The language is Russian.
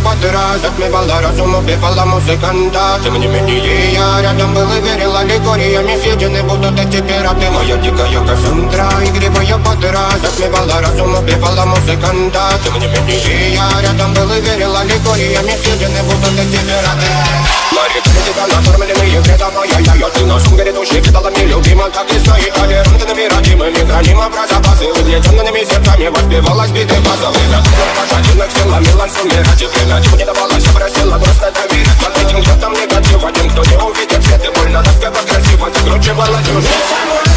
подра, затмевала разум, убивала музыканта. Тем не менее я рядом был и верил аллегориями съедены будут эти пираты. Моя дикая Кассандра, игривая подра, затмевала разум, убивала музыканта. Тем не менее я рядом был и верил аллегориями съедены будут эти пираты. Мари, тебя накормленные кредом, ай-яй-яй, ты на сумке души кидалами любима, так и стоит толерантными родимыми, хранимо про запасы, угнетенными сердцами воспевалась биты базовые. Пожаденных сила, милан суммира, теперь на чего не давалась, просила просто доверить. Под этим где-то негатив, один, кто не увидит свет и больно, тоска красиво закручивала сюжет.